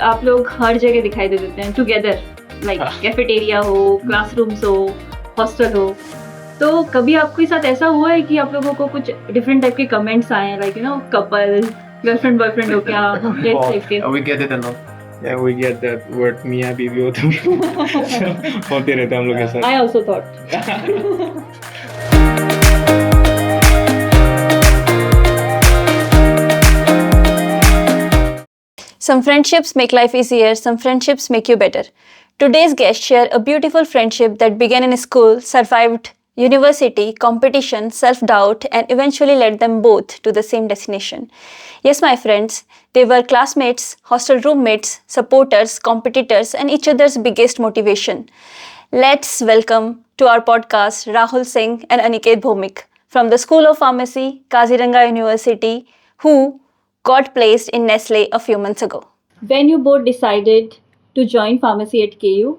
आप लोग हर जगह दिखाई दे देते हैं टुगेदर, लाइक कैफेटेरिया हो, क्लासरूम्स हो, हॉस्टल हो। तो कभी आपके साथ ऐसा हुआ है कि आप लोगों को कुछ डिफरेंट टाइप के कमेंट्स आए हैं, लाइक कपल, गर्लफ्रेंड बॉयफ्रेंड हो क्या, इस टाइप के? We get it a lot. Yeah, we get that word मियाँ बीवी होते होते रहते हैं हम लोग के साथ. I also thought. Some friendships make life easier, some friendships make you better. Today's guests share a beautiful friendship that began in school, survived university, competition, self-doubt, and eventually led them both to the same destination. Yes, my friends, they were classmates, hostel roommates, supporters, competitors, and each other's biggest motivation. Let's welcome to our podcast Rahul Singh and Aniket Bhomik from the School of Pharmacy, Kaziranga University, who got placed in Nestle a few months ago. When you both decided to join pharmacy at KU,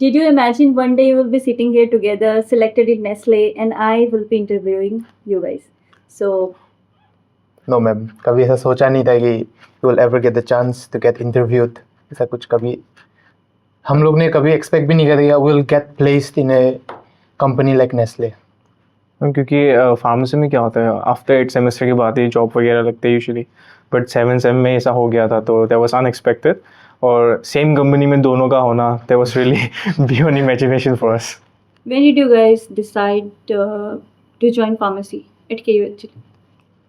did you imagine one day you will be sitting here together, selected in Nestle, and I will be interviewing you guys? So, No ma'am, कभी ऐसा सोचा नहीं था कि you will ever get the chance to get interviewed. ऐसा कुछ कभी हम लोग ने कभी एक्सपेक्ट भी नहीं किया था we will get placed in a company like Nestle. क्योंकि फार्मेसी में क्या होता है, आफ्टर 8 सेमेस्टर के बाद ही जॉब वगैरह लगते हैं यूजुअली, बट 7 सेम में ऐसा हो गया था, तो दैट वाज अनएक्सपेक्टेड. और सेम कंपनी में दोनों का होना, that was really beyond imagination for us. when did you guys decide to join pharmacy at KU actually?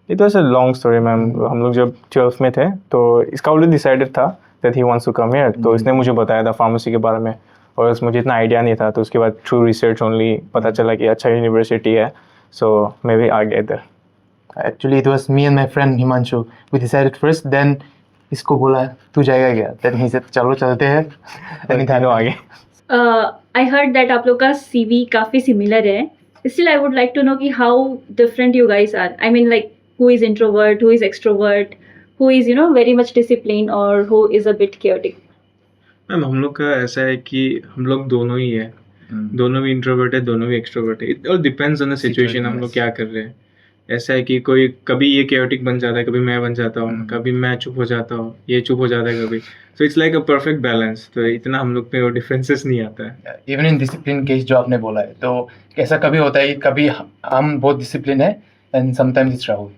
It was a long story ma'am. हम लोग जब 12th में थे तो इसका ऑलरेडी डिसाइडेड था that he wants to come here, तो इसने मुझे बताया था फार्मेसी के बारे में, और मुझे इतना आइडिया नहीं था. तो उसके बाद थ्रू रिसर्च ओनली पता चला कि अच्छा यूनिवर्सिटी है, सो मे बी आ गए इधर. Actually it was me and my friend Himanshu. We decided first, then इसको बोला तू जाएगा क्या? Then he said चलो चलते हैं. Then he तीनों आ गए. I heard that आप लोग का CV काफ़ी similar है. Still, I would like to know कि how different you guys are. I mean, like, who is introvert, who is extrovert, who is, very much disciplined, or who is a bit chaotic. Ma'am हम लोग का ऐसा है कि हम लोग दोनों ही है, दोनों भी इंट्रोवर्ट है, दोनों भी एक्सट्रोवर्ट है. It all depends on the situation, हम लोग क्या कर रहे हैं. ऐसा है कि कोई कभी ये chaotic बन जाता है, कभी मैं बन जाता हूँ, कभी मैं चुप हो जाता हूँ, ये चुप हो जाता है कभी. So it's like a perfect balance. तो इतना हम लोग पे वो डिफरेंसेस नहीं आता है. इवन इन डिसिप्लिन केस जो आपने बोला है, तो ऐसा कभी होता है कि कभी हम बहुत डिसिप्लिन है एंड समटाइम्स इट्स राहुल,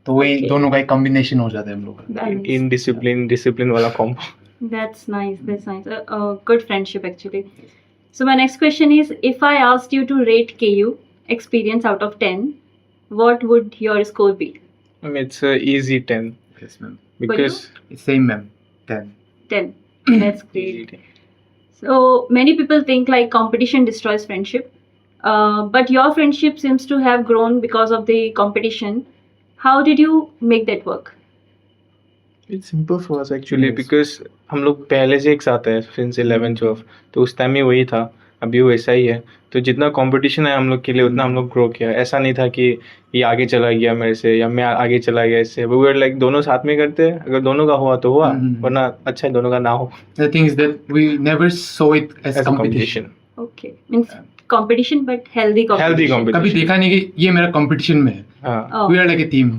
तो वही Okay. दोनों का एक कॉम्बिनेशन हो जाता है हम लोग का. Balance. इन डिसिप्लिन वाला combo. That's nice. That's nice. A good friendship actually. So my next question is, if I asked you to rate KU experience out of 10, what would your score be? I mean, it's a easy 10 Yes ma'am. because It's same ma'am. 10. 10. That's great. So many people think like competition destroys friendship, but your friendship seems to have grown because of the competition. How did you make that work? It's simple for us actually Yes. because हम लोग पहले से एक साथ है since 11 12, तो उस time में वही था, अभी वैसा ही है. तो जितना कंपटीशन है हम लोग के लिए उतना हम लोग ग्रो किया. ऐसा नहीं था कि ये आगे चला गया मेरे से या मैं आगे चला गया इससे. We were like दोनों साथ में करते हैं, अगर दोनों का हुआ तो हुआ, वरना अच्छा है दोनों का ना हो. The thing is that we never saw it as As a competition. Okay, means competition but healthy competition. Healthy competition. कभी देखा नहीं कि ये मेरा competition में है. हाँ. Oh, We are like a team.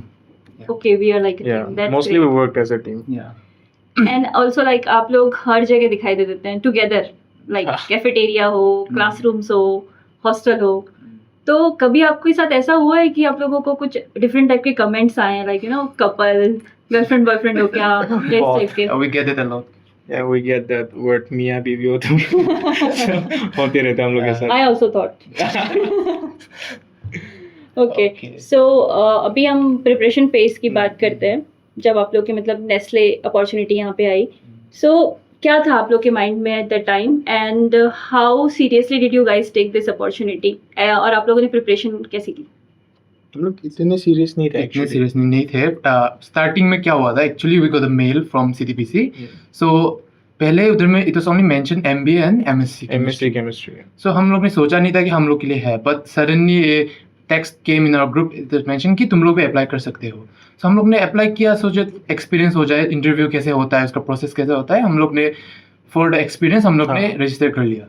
okay, we are like a Yeah. team. That's Mostly great. we worked as a team. Yeah. And also like आप लोग हर जगह दिखाई दे देते हैं टुगेदर, लाइक कैफेटेरिया हो, क्लासरूम्स हो, हॉस्टल हो. तो कभी आपके साथ ऐसा हुआ है कि आप लोगों को कुछ डिफरेंट टाइप के कमेंट्स आए हैं, लाइक कपल, गर्लफ्रेंड बॉयफ्रेंड हो क्या, इस टाइप के? We get it a lot. Yeah, we get that word मियाँ बीवी होते होते रहते हैं हम लोग के साथ. I also thought. Okay. Okay. So अभी हम प्रिपरेशन फेज की बात करते हैं. जब आप लोग के मतलब नेस्ले अपॉर्चुनिटी यहाँ पे आई, सो क्या था आप लोग के माइंड में at the time, and how seriously did you guys take this opportunity, और आप लोगों ने प्रिपरेशन कैसे की? हम लोग इतने सीरियस नहीं थे इतने एक्चुअली. सीरियस नहीं थे. स्टार्टिंग में क्या हुआ था, actually we got a mail from CTPC. So पहले उधर में it was only mention MBA and MSc chemistry. So हम लोग ने सोचा नहीं था कि हम लोग के लिए है, but suddenly text came in our group, it mention कि तुम लोग भी अप्लाई कर सकते हो. सो हम लोग ने अप्लाई किया, सोचे एक्सपीरियंस हो जाए, इंटरव्यू कैसे होता है, उसका प्रोसेस कैसे होता है. हम लोग ने फॉर द एक्सपीरियंस हम लोग ने रजिस्टर कर लिया.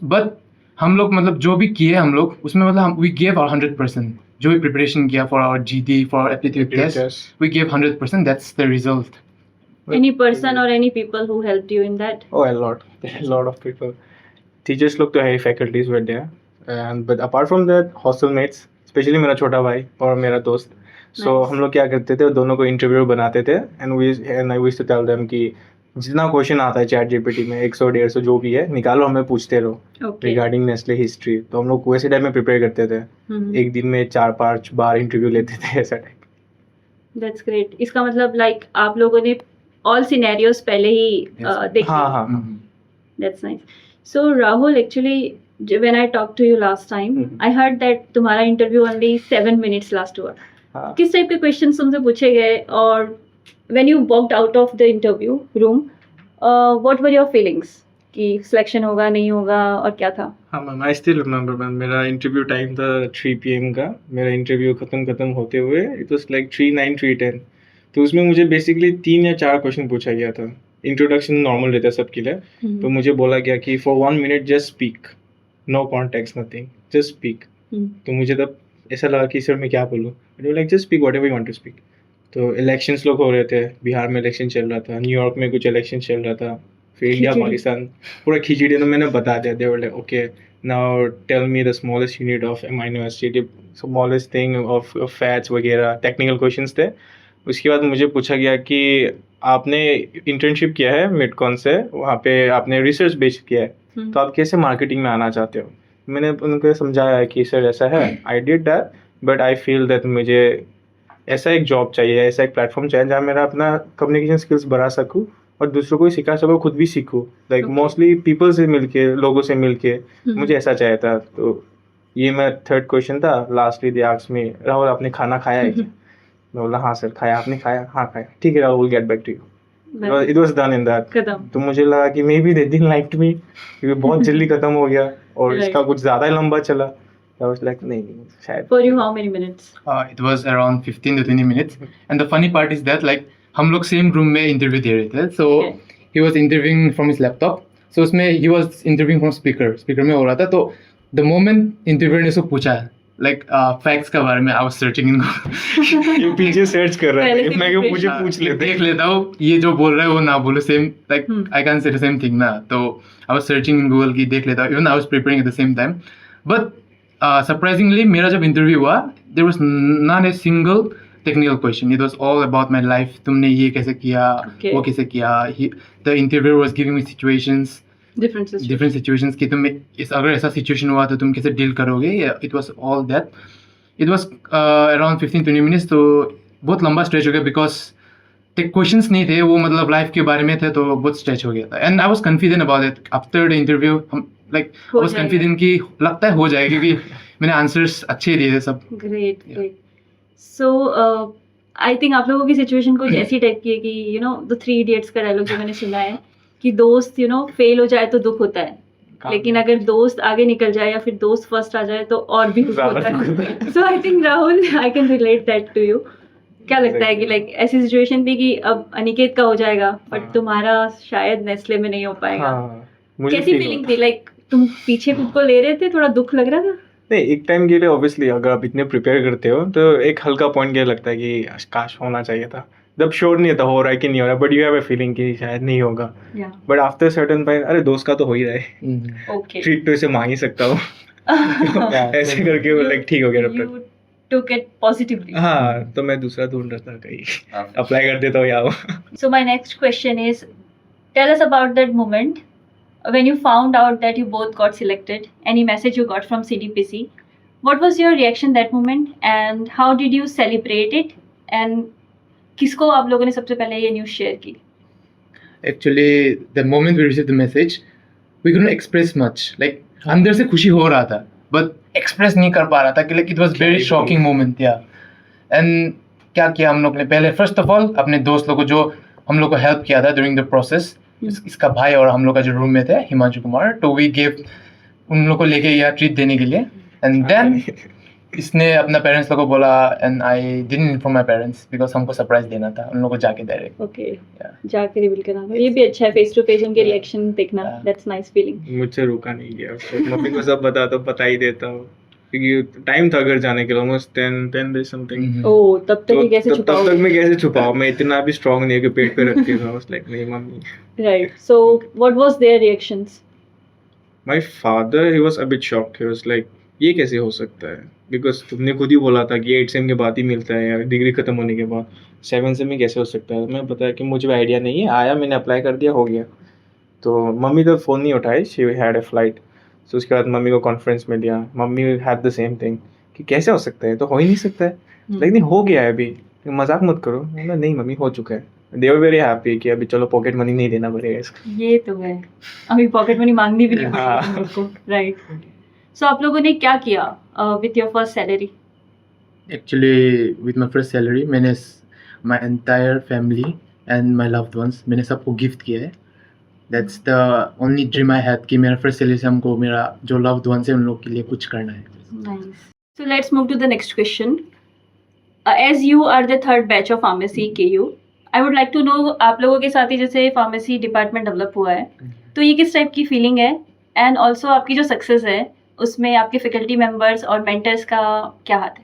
बट हम लोग मतलब जो भी किए हम लोग उसमें मतलब वी गेव आवर 100%. जो भी प्रिपरेशन किया for our GD, for aptitude test, we gave 100%. That's the result. Any person or any people who helped you in that? Oh, a lot of people. Teachers लोग तो है, faculties were there, and but apart from that, hostel mates, especially मेरा छोटा भाई और मेरा दोस्त. So Nice. हम लोग क्या करते थे, दोनों को इंटरव्यू बनाते थे, and I used to tell them कि जितना क्वेश्चन आता है चैट जीपीटी में 100-150 जो भी है निकालो, हमें पूछते रहो Okay. Regarding Nestle history. तो हम लोग वैसे टाइम में प्रिपेयर करते थे. हम्म. एक दिन में 4-5 बार इंटरव्यू लेते थे ऐसा टाइप. That's great. इसका मतलब like आप लोगों ने all scenarios पहले ही Yes. देख हाँ लिए. हाँ. Mhm. That's nice. So Rahul, actually, when I talked to you last time, Mhm. I heard that तुम्हारा interview only 7 minutes last हुआ. हाँ. किस टाइप के questions तुमसे पूछे गए और when you walked out of the interview room, what were your feelings? कि selection होगा नहीं होगा और क्या था? हाँ ma'am, I still remember ma'am, मेरा इंटरव्यू टाइम था 3 PM का. मेरा इंटरव्यू खत्म होते हुए इट वाज लाइक 3:09 3:10. तो उसमें मुझे बेसिकली 3 या 4 क्वेश्चन पूछा गया था. इंट्रोडक्शन नॉर्मल रहता है सबके लिए. तो मुझे बोला गया कि for 1 minute just speak, no context nothing, just speak. तो मुझे तब ऐसा लगा कि सर मैं क्या बोलूँ. Like just speak whatever you want to speak. तो इलेक्शंस लोग हो रहे थे, बिहार में इलेक्शन चल रहा था, न्यूयॉर्क में कुछ इलेक्शन चल रहा था, फिर इंडिया खिचड़ी. पाकिस्तान पूरा खिचड़ी. तो मैंने बता दिया. They were like okay now tell me the smallest unit of amino acid, smallest thing of fats वगैरह, टेक्निकल क्वेश्चंस थे. उसके बाद मुझे पूछा गया कि आपने इंटर्नशिप किया है मिडकॉन से, वहाँ पे आपने रिसर्च बेस्ड किया है, तो आप कैसे मार्केटिंग में आना चाहते हो. मैंने उनको समझाया कि सर ऐसा है, I did that, but I feel that मुझे ऐसा एक जॉब चाहिए, ऐसा एक प्लेटफॉर्म चाहिए जहाँ मेरा अपना कम्युनिकेशन स्किल्स बढ़ा सकूँ और दूसरों को भी सिखा सकूँ, खुद भी सीखूँ. Like Okay. मोस्टली पीपल से मिलके, लोगों से मिलके हम्म. मुझे ऐसा चाहिए था. तो ये मेरा थर्ड क्वेश्चन था. Lastly they asked me, Rahul आपने खाना खाया है क्या? मैं बोला हाँ सर खाया. आपने खाया? हाँ खाया. ठीक है Rahul, will get back to you. Nice. It was done in that. खत्म. तो मुझे लगा कि maybe they didn't like me, क्योंकि बहुत जल्दी खत्म हो गया और Right. इसका कुछ ज़्यादा ही लंबा चला. आई वाज लाइक नहीं शायद. For you, how many minutes? It was around 15 to 20 minutes. And the funny part is that like हम लोग सेम रूम में इंटरव्यू दे रहे थे. So Okay. he was interviewing from his laptop. So उसमें he was interviewing from speaker में हो रहा था. तो the moment interviewer ने उसको पूछा like facts के बारे में, I was searching in ये पीछे सर्च कर रहा पहले है. से मैं क्यों मुझे preparation. पूछ लेते. देख लेता हूँ ये जो बोल रहा है वो ना बोलो, same like I can't say the same thing ना. तो I was searching in Google की देख लेता हूँ. Even I was preparing at the same time. But surprisingly मेरा जब इंटरव्यू हुआ there was not a single technical question. It was all about my life. तुमने ये कैसे किया, Okay. वो कैसे किया. The interviewer was giving me situations, Differences. different situations कि तुम अगर ऐसा situation हुआ तो तुम कैसे deal करोगे. It was all that. It was around 15-20 minutes. तो बहुत लंबा stretch हो गया because the questions नहीं थे, वो मतलब life के बारे में थे, तो बहुत stretch हो गया था. And I was confident about it. After the interview like I हो was जाएगा. confident कि लगता है हो जाएगा क्योंकि मैंने answers अच्छे दिए थे सब. Great, Yeah. great. So, I think आप लोगों की सिचुएशन कुछ ऐसी टाइप की है कि यू नो द 3 Idiots का डायलॉग जो मैंने सुना है कि दोस्त यू नो फेल हो जाए तो दुख होता है, लेकिन अगर दोस्त आगे निकल जाए या फिर दोस्त फर्स्ट आ जाए तो और भी दुख ज़्यादा होता दुख होता है. So I think Rahul, I can relate that to you. क्या लगता है कि लाइक ऐसी सिचुएशन थी कि अब अनिकेत का हो जाएगा बट हाँ. तुम्हारा शायद नेस्ले में नहीं हो पाएगा. हाँ, मुझे कैसी feel फीलिंग थी? लाइक तुम पीछे खुद को ले रहे थे, थोड़ा दुख लग रहा था? नहीं, एक टाइम के लिए ऑब्वियसली अगर आप इतने प्रिपेयर करते हो तो एक हल्का पॉइंट ये लगता है कि काश होना चाहिए था. जब श्योर नहीं था हो रहा है कि नहीं हो रहा, but you have a feeling कि शायद नहीं होगा. या बट आफ्टर सर्टेन पॉइंट, अरे दोस्त का तो हो ही रहा है, ओके. ट्रीट तो इसे मांग ही सकता हूँ. ऐसे करके वो लाइक ठीक हो गया doctor. You took it positively. हाँ, तो मैं दूसरा ढूंढ रहा था कहीं अप्लाई कर देता हूँ या वो. So my next question is, tell us about that moment when you found out that you both got selected. Any message you got from CDPC? What was your reaction that moment, and how did you celebrate it? And किसको आप लोगों ने सबसे पहले ये news share की? Actually, the moment we received the message, we couldn't express much. Like अंदर से खुशी हो रहा था, but express नहीं कर पा रहा था कि like it was very shocking moment, yeah. And क्या किया हम लोग ने पहले, first of all अपने दोस्त लोगों को जो हम लोग को help किया था during the process, इसका भाई और हम लोग का जो रूममेट है हिमांशु कुमार, तो we gave उन लोग को लेके यहाँ ट्रीट देने के लिए. And then इसने अपना पेरेंट्स लोगों को बोला, and I didn't inform my parents because हमको सरप्राइज देना था उन लोगों को जाके डायरेक्ट. ओके, जाके रिवील करना था. ये भी अच्छा है, फेस टू फेस उनके रिएक्शन देखना. Yeah. That's nice feeling. मुझसे रुका नहीं गया. मम्मी को सब बता ही देता हूँ. क्योंकि टाइम था घर जाने के लिए ऑलमोस्ट 10 days समथिंग। ओ तब तक ये कैसे तब तक छुपाओगे? मैं कैसे छुपाऊं, मैं इतना भी स्ट्रांग नहीं है कि पेट पे रखती हूँ। लाइक नहीं mummy. Right, so what was there reactions? My father he was a bit shocked, he was like ये कैसे हो सकता है, बिकॉज तुमने खुद ही बोला था कि 8 सेम के बाद ही मिलता है या डिग्री खत्म होने के बाद, 7 सेम में कैसे हो सकता है। मैं बताया कि मुझे आइडिया नहीं है, आया मैंने अप्लाई कर दिया, हो गया। तो मम्मी तो फ़ोन नहीं उठाई, शी हैड अ फ्लाइट। तो उसके बाद मम्मी को कॉन्फ्रेंस में लिया, mummy had the same thing कि कैसे हो सकता है, तो हो ही नहीं सकता है। लेकिन हो गया है अभी, मजाक मत करो। मैंने नहीं मम्मी हो चुका है। दे वर वेरी हैप्पी कि अभी चलो पॉकेट मनी नहीं देना पड़ेगा इसका। ये तो है, अभी पॉकेट मनी मांगनी भी नहीं हाँ। पड़ेगी तुम लोग को, राइट। सो आप लोगों ने क्या किया with your first salary? Actually with my first salary मैंने my entire family and my loved ones मैंने सबको गिफ्ट किया है। That's the only dream I had कि मेरा फर्स्ट सैलरी से हमको मेरा जो लव्ड वंस है उन लोग के लिए कुछ करना है। Nice. So let's move to the next question. As you are the third batch of pharmacy KU, I would like to know आप लोगों के साथ ही जैसे फार्मेसी डिपार्टमेंट डेवलप हुआ है, तो ये किस टाइप की फीलिंग है? एंड ऑल्सो आपकी जो सक्सेस है उसमें आपके फैकल्टी मेंबर्स और मेंटर्स का क्या हाथ है?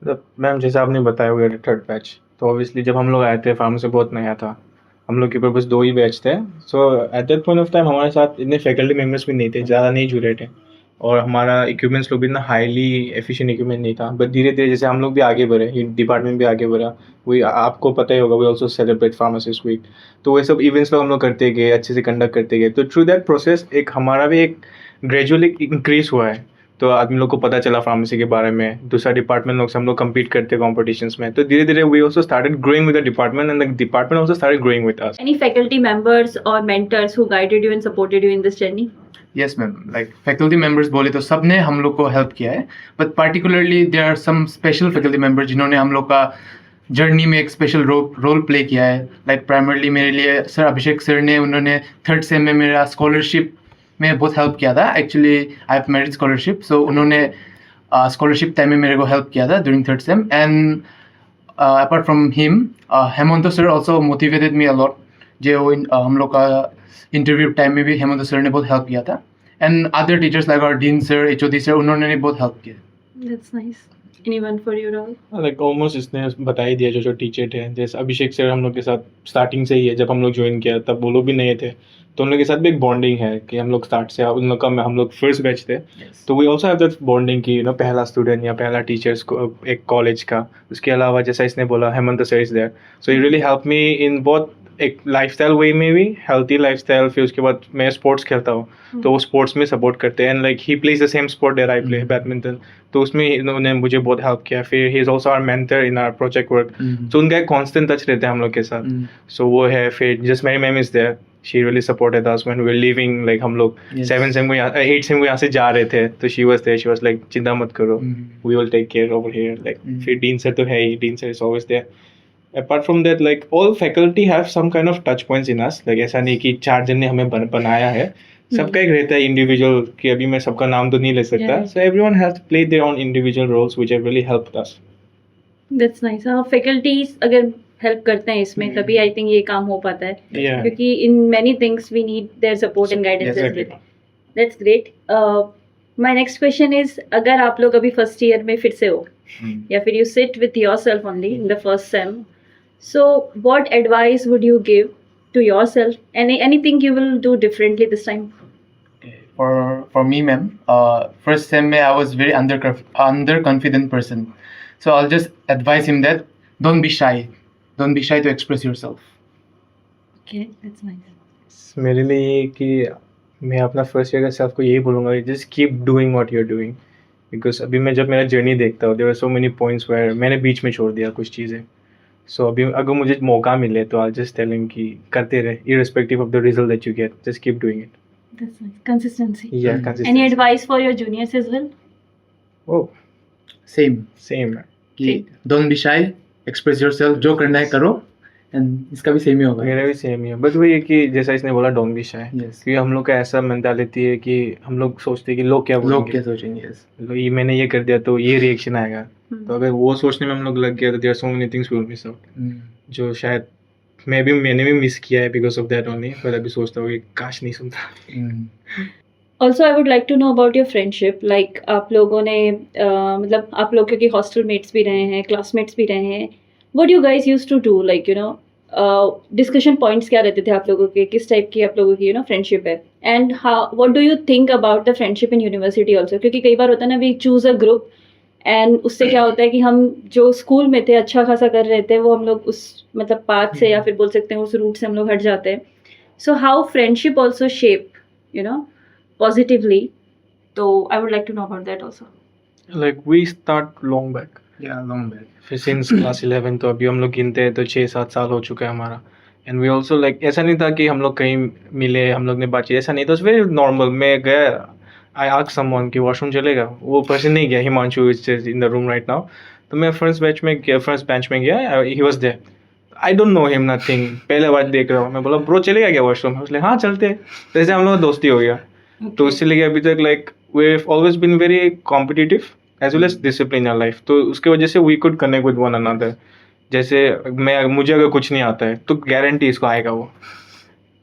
मतलब मैम जैसे आपने बताया हुआ थर्ड बैच, तो ऑब्वियसली जब हम लोग आए थे फार्मेसी बहुत नया था, हम लोग के ऊपर बस 2 ही बैच थे। So at that point of time हमारे साथ इतने फैकल्टी मेम्बर्स भी नहीं थे, ज़्यादा नहीं जुड़े थे, और हमारा इक्विपमेंट्स लोग भी इतना हाईली एफिशिएंट इक्विपमेंट नहीं था। बट धीरे धीरे जैसे हम लोग भी आगे बढ़े, ये डिपार्टमेंट भी आगे बढ़ा, वही आपको पता ही होगा, we also celebrate pharmacist week. तो वही सब इवेंट्स लोग हम लोग करते गए, अच्छे से कंडक्ट करते गए। तो थ्रू दैट प्रोसेस एक हमारा भी एक ग्रेजुअली इंक्रीज हुआ है। तो आदमी लोग को पता चला फार्मेसी के बारे में, दूसरा डिपार्टमेंट लोग से हम लोग compete करते कॉम्पिटिशंस में। तो धीरे धीरे we also started growing with the department and the department also started growing with us. Any faculty members or mentors who guided you and supported you in this journey? Yes ma'am, like faculty members बोले तो सबने हम लोग को help किया है, but particularly there are some special faculty member जिन्होंने हम लोग का जर्नी में एक स्पेशल रोल प्ले किया है। लाइक प्राइमरली मेरे लिए सर अभिषेक सर ने, उन्होंने थर्ड सेम में मेरा स्कॉलरशिप में बहुत हेल्प किया था। Actually I have merit scholarship, so उन्होंने स्कॉलरशिप टाइम में मेरे को हेल्प किया था during third sem. And apart from him Hemant sir also motivated me a lot, जो हम लोग का इंटरव्यू टाइम में भी हेमंत सर ने बहुत हेल्प किया था। And other teachers like our dean sir, HOD sir, उन्होंने भी बहुत हेल्प किया। That's nice. Anyone for you, Rahul? Like almost इसने बता ही दिया जो टीचर थे। जैसे अभिषेक सर हम लोग के साथ स्टार्टिंग से ही है, जब हम लोग ज्वाइन किया तब वो लोग भी नए थे, तो उन लोग के साथ भी एक बॉन्डिंग है कि हम लोग स्टार्ट से उन लोग का हम लोग फर्स्ट बैच थे। तो we also have that bonding की पहला स्टूडेंट या पहला टीचर्स को एक कॉलेज का। उसके अलावा जैसा इसने बोला Hemant sir is there, so he really help me in बहुत एक लाइफस्टाइल वे में भी, हेल्थी लाइफस्टाइल। फिर उसके बाद मैं स्पोर्ट्स खेलता हूँ तो वो स्पोर्ट्स में सपोर्ट करते हैं, and like he plays the same sport that I play, badminton. तो उसमें इन्होंने मुझे बहुत हेल्प किया। फिर he is also our mentor in our project work, so उनका एक कॉन्स्टेंट टच रहता है हम लोग के साथ। सो वो है। फिर जस्ट मेरी ma'am is there, she really supported us when we were living, like हम लोग 7 सेम को 8 सेम को यहाँ से जा रहे थे, तो she was there, she was like चिंता मत करो, we will take care over here. Like फिर डीन सर तो है ही, dean sir is always there. Apart from that, like all faculty have some kind of touch points in us. Like ऐसा नहीं कि 4 जन ने हमें बनाया है, सबका एक रहता है इंडिविजुअल, कि अभी मैं सबका नाम तो नहीं ले सकता। Yeah. So everyone has played their own individual roles which have really helped us. That's nice. हाँ, फैकल्टीज अगर हेल्प करते हैं इसमें तभी आई थिंक ये काम हो पाता है, Yeah. क्योंकि in many things we need their support and guidance as Exactly. Well. That's great. My next question is, अगर आप लोग अभी फर्स्ट ईयर में फिर से हो या फिर you sit with yourself only in the first sem, so what advice would you give to yourself, anything you will do differently this time? For me, ma'am, first sem I was very underconfident person, so I'll just advise him that don't be shy to express yourself. Okay, that's nice. मेरे लिए ये कि मैं अपना first year का self को यही बोलूँगा कि just keep doing what you are doing. Because अभी मैं जब मेरा जर्नी देखता हूँ, there are so many points where मैंने बीच में छोड़ दिया कुछ चीज़ें। सो अभी अगर मुझे मौका मिले तो आई जस्ट टेलिंग कि करते रहे, irrespective of the result that you get, just keep doing it. That's nice, consistency. Yeah, Mm. consistency. Any advice for your juniors as well? Oh, Same man. कि don't be shy, express yourself, जो करना है करो, and इसका भी same ही होगा। मेरा भी सेम ही है, बट वही है कि जैसा इसने बोला डोंट बी शाय, Yes. क्योंकि हम लोग का ऐसा मेंटालिटी है कि हम लोग सोचते हैं कि लोग क्या लोग बोलेंगे, क्या सोचेंगे? yes. ये मैंने ये कर दिया तो ये रिएक्शन आएगा। तो अगर वो सोचने में हम लोग लग गया तो there are so many things we will miss out, Mm. जो शायद मैंने भी मिस किया है बिकॉज ऑफ दैट ओनली। पर अभी सोचता हूँ कि काश नहीं सुनता। Mm. Also I would like to know about your friendship, like आप लोगों ने मतलब आप लोग क्योंकि हॉस्टल मेट्स भी रहे हैं, क्लासमेट्स भी रहे हैं, what you guys used to do, like you know discussion points क्या रहते थे आप लोगों के, किस टाइप की आप लोगों की यू नो फ्रेंडशिप है, and how what do you think about the friendship in university also, क्योंकि कई बार होता है ना we choose a group and उससे क्या होता है कि हम जो स्कूल में थे अच्छा खासा कर रहे थे वो हम लोग उस मतलब पाथ से या फिर बोल सकते हैं उस रूट से हम लोग हट जाते हैं. So how friendship also shape you know positively. So I would like to know about that also. Like we start long back. या लॉन्ग बैक. फिर सिंस क्लास 11 तो अभी हम लोग गिनते हैं तो 6-7 साल हो चुका है हमारा. एंड वी ऑल्सो लाइक ऐसा नहीं था कि हम लोग कहीं मिले हम लोग ने बातचीत, ऐसा नहीं था. Very normal. मैं गया, आई आस्क्ड समवन कि वॉशरूम चलेगा, वो पर्सन नहीं गया. Himanshu is in the room right now. तो मैं फर्स्ट बेंच में गया, he was there. I don't know him nothing, पहले बार देख रहा हूँ. मैं बोला ब्रो चलेगा क्या वॉशरूम, उसने हाँ चलते हैं. तो ऐसे हम लोग दोस्ती हो गया. तो इससे लेके अभी तक like we have always been very competitive as well as discipline in life. तो उसके वजह से we could connect with one another. जैसे मुझे अगर कुछ नहीं आता है तो गारंटी इसको आएगा वो,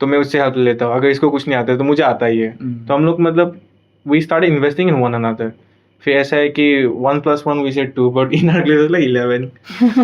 तो मैं उससे हेल्प लेता हूँ. अगर इसको कुछ नहीं आता है तो मुझे आता ही है. तो हम लोग मतलब we started investing in one another. फिर ऐसा है कि 1 + 1 we said 2 but in our class like 11.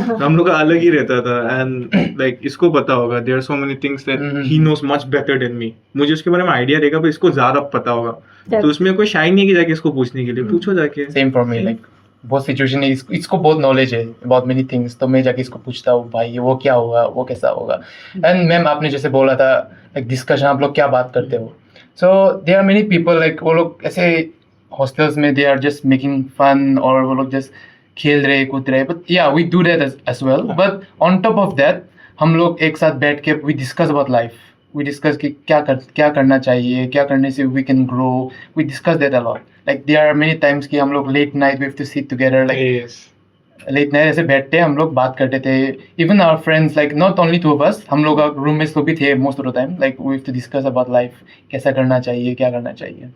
तो हम लोग का अलग ही रहता था. एंड लाइक इसको पता होगा there are so many things that he knows much better than me. मुझे उसके बारे में आइडिया रहेगा पर इसको ज्यादा पता होगा. तो उसमें कोई शाइन नहीं कि जाके इसको पूछने के लिए. पूछो जाके. Same for me. लाइक बहुत सिचुएशन है, इसको बहुत नॉलेज है अबाउट मेनी थिंग्स, तो मैं जाके इसको पूछता हूँ भाई वो क्या होगा, वो कैसा होगा. एंड मैम आपने जैसे बोला था लाइक डिस्कशन, आप लोग क्या बात करते हो. So there are many people like वो लोग ऐसे हॉस्टल्स में they are just making fun और वो लोग जस्ट खेल रहे कूद रहे. But yeah we do that as well. But on top of that हम लोग एक साथ बैठ के we discuss about life. We discuss कि क्या करना चाहिए, क्या करने से we can grow. We discuss that a lot. Like there are many times कि हम लोग late night we have to sit together. Like late night ऐसे बैठते हम लोग बात करते थे. Even our friends like not only 2 of us, हम लोग रूममेट्स लोग भी थे most of the time. Like we have to discuss about life, कैसा करना चाहिए, क्या करना चाहिए.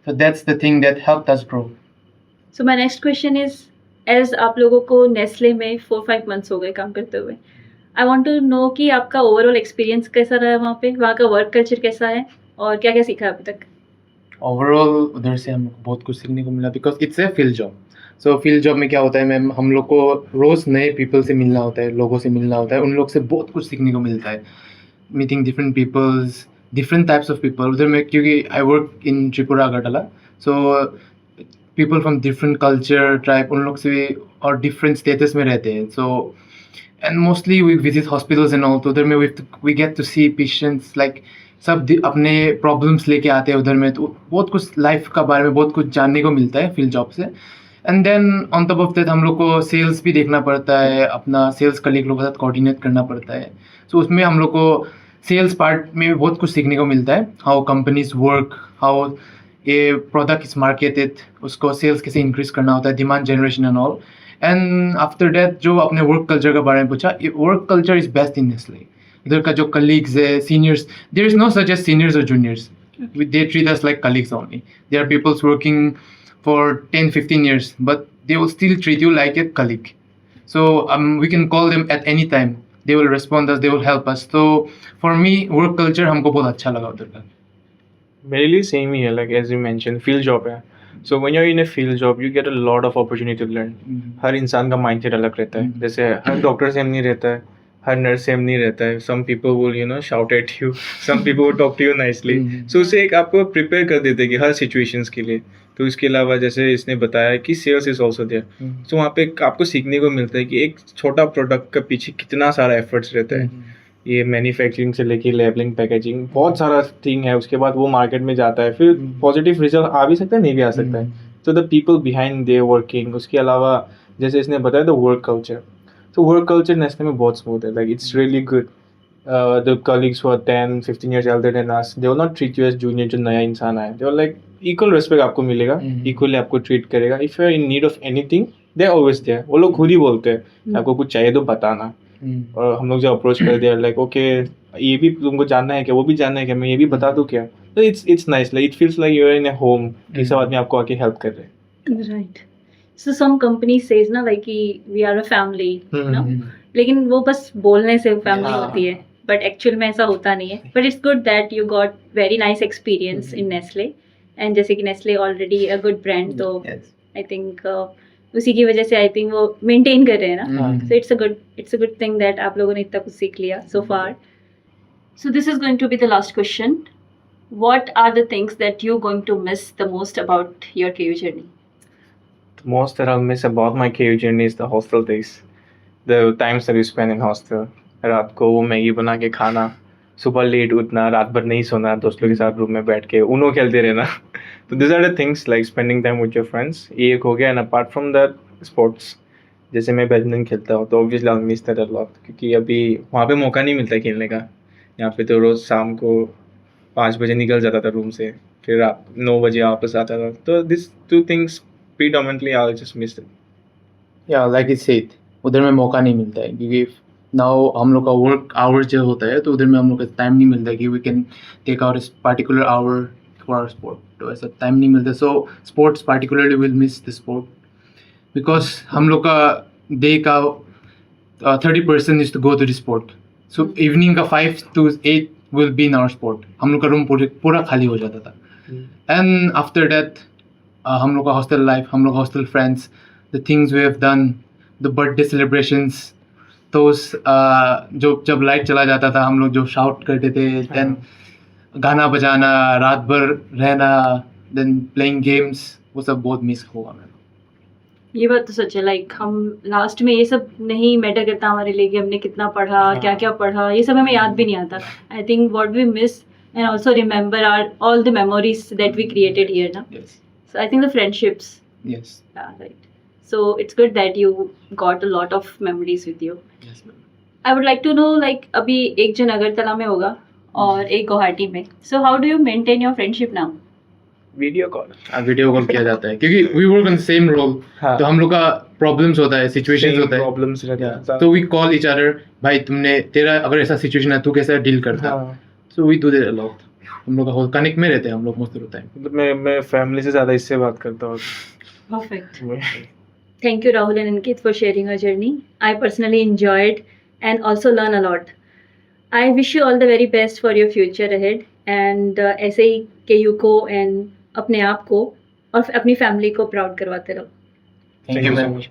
So that's the thing that helped us grow. So my next question is, as आप लोगों को नेस्ले में 4-5 months हो गए काम करते हुए, I want to know कि आपका ओवरऑल एक्सपीरियंस कैसा रहा वहाँ पे, वहाँ का वर्क कल्चर कैसा है और क्या क्या सीखा अभी तक. ओवरऑल उधर से हमको बहुत कुछ सीखने को मिला because it's a field job. So field job में क्या होता है मैम, हम लोग को रोज़ नए पीपल से मिलना होता है, लोगों से मिलना होता है. उन लोग से बहुत कुछ सीखने को मिलता है. Meeting different peoples, different types of people. उधर में क्योंकि I work in Tripura Agartala, so people from different culture tribe, उन लोग से और डिफरेंट स्टेटस में रहते हैं. So and mostly we visit hospitals and all. तो उधर में we get to see patients like सब अपने प्रॉब्लम्स लेके आते हैं उधर में. तो बहुत कुछ लाइफ का बारे में बहुत कुछ जानने को मिलता है फील्ड जॉब से. And then on top of that हम लोग को सेल्स भी देखना पड़ता है, अपना सेल्स कलीग लोगों के साथ कोऑर्डिनेट करना पड़ता है. सो उसमें हम लोग को सेल्स पार्ट में बहुत कुछ सीखने को मिलता है. How companies work, how a product is marketed, उसको सेल्स कैसे इंक्रीज करना होता है, demand generation and all. And after that जो आपने वर्क कल्चर के बारे में पूछा, work culture is best in Nestle. इधर का जो कलीग्स है, seniors, there is no such as seniors और juniors. They treat us like colleagues only. There are peoples working for 10-15 years, but they will still treat you like a colleague. So we can call them at any time. They will respond us, they will help us. So for me, work culture हमको बहुत अच्छा लगा उधर का. मेरे लिए same ही है. Like as you mention field job है. So when you are in a field job you get a lot of opportunity to learn. हर इंसान का माइंडसेट अलग रहता है. जैसे हर डॉक्टर सेम नहीं रहता है, हर नर्स सेम नहीं रहता है. Some people will you know shout at you, some people will talk to you nicely. So उससे एक आपको प्रिपेयर कर देते हैं कि हर सिचुएशंस के लिए. तो इसके अलावा जैसे इसने बताया कि सेल्स इज ऑल्सो देयर. सो वहाँ पे आपको सीखने को मिलता है कि एक छोटा प्रोडक्ट का पीछे कितना सारा एफर्ट्स रहता है. ये मैन्युफैक्चरिंग से लेके लेबलिंग, पैकेजिंग, बहुत सारा थिंग है. उसके बाद वो मार्केट में जाता है, फिर पॉजिटिव रिजल्ट आ भी सकता है, नहीं भी आ सकता है. तो the people behind there working. उसके अलावा जैसे इसने बताया द वर्क कल्चर. तो वर्क कल्चर नेस्ले में बहुत स्मूथ है. Like it's really good. The colleagues who are 10-15 years elder than us, they will not treat you as junior जो नया इंसान आया. They will like equal respect आपको मिलेगा, equally आपको ट्रीट करेगा. If you are in need of anything, they are always there. वो लोग खुद ही बोलते हैं आपको कुछ चाहिए तो बताना. और हम लोग जो अप्रोच करते हैं लाइक ओके ये भी तुमको जानना है क्या, वो भी जानना है क्या, मैं ये भी बता दूँ क्या. तो it's nice. Like it feels like you are in a home. ये सब आदमी आपको आके हेल्प कर रहे हैं. Right. So some companies says ना like कि we are a family, no? लेकिन वो बस बोलने से फैमिली होती है, बट एक्चुअल में ऐसा होता नहीं है. But it's good that you got very nice experience in Nestle and जैसे कि Nestle already a good brand, तो Yes. आई थिंक उसी की वजह से आई थिंक वो मेंटेन कर रहे हैं ना. Mhm. So it's a good thing that आप लोगों ने इतना कुछ सीख लिया so far. So this is going to be the last question. What are the things that you're going to miss the most about your KU journey? The most that I'll miss about my KU journey is the hostel days. The times that we spend in hostel. रात को Maggi बना के खाना, सुबह late उठना, रात भर नहीं सोना, दोस्तों के साथ रूम में बैठ के उनो खेलते रहना. तो this are the things like spending time with your friends, ये एक हो गया. And apart from that sports, जैसे मैं बैडमिंटन खेलता हूँ तो obviously I miss that a lot, क्योंकि अभी वहाँ पे मौका नहीं मिलता है खेलने का. यहाँ पे तो रोज़ शाम को 5 बजे निकल जाता था रूम से, फिर रात 9 बजे वापस आता था. तो this two things predominantly I'll just miss it. या लाइक इट सेड, उधर में मौका नहीं मिलता है क्योंकि नाउ हम लोग का वर्क आवर जो होता है तो उधर में हम लोग का टाइम नहीं मिलता है कि we can take our particular hour for our sport. तो ऐसा टाइम नहीं मिलता. So sports particularly will miss the sport because हम लोग का डे का 30% is to go to the sport. So evening का 5 to 8 will be in our sport. हम लोग का रूम पूरा खाली हो जाता था. एंड आफ्टर दैट हम लोग का हॉस्टल लाइफ, हम लोग का hostel friends, the things we have done, the birthday celebrations, तो जो जब लाइट चला जाता था हम लोग जो शाउट करते थे, देन गाना बजाना, रात भर रहना, देन प्लेइंग गेम्स, वो सब बहुत मिस होगा मेरे को. ये बात तो सच है. लाइक हम लास्ट में ये सब नहीं मैटर करता हमारे लिए कि हमने कितना पढ़ा, क्या क्या पढ़ा, ये सब हमें याद भी नहीं आता. I think what we miss and also remember are all the memories that we created here ना. Yes. So I think the friendships. Yes. Yeah, right. So it's good that you got a lot of memories with you. Yes, ma'am. I would like to know, like, अभी एक जन अगरतला में होगा और एक गुवाहाटी में. So how do you maintain your friendship now? Video call, video call किया जाता है क्योंकि we work in same role. हाँ. तो हम लोग का प्रॉब्लम्स होता है, सिचुएशंस होता है, प्रॉब्लम्स रहते Yeah. हैं. तो वी कॉल ईच अदर, भाई तेरा अगर ऐसा सिचुएशन है तू कैसा डील करता. हाँ. So we do that a lot. हम लोग का होल कनेक्ट में रहते हैं हम लोग मोस्ट ऑफ द टाइम. मतलब मैं फैमिली से ज़्यादा इससे बात करता हूँ. Perfect. Thank you, Rahul and Ankit, for sharing your journey. I personally enjoyed and also learn a lot. I wish you all the very best for your future ahead. And ऐसे ही KU को and अपने आप को और अपनी family को proud करवाते रहो. Thank you so ma'am. much.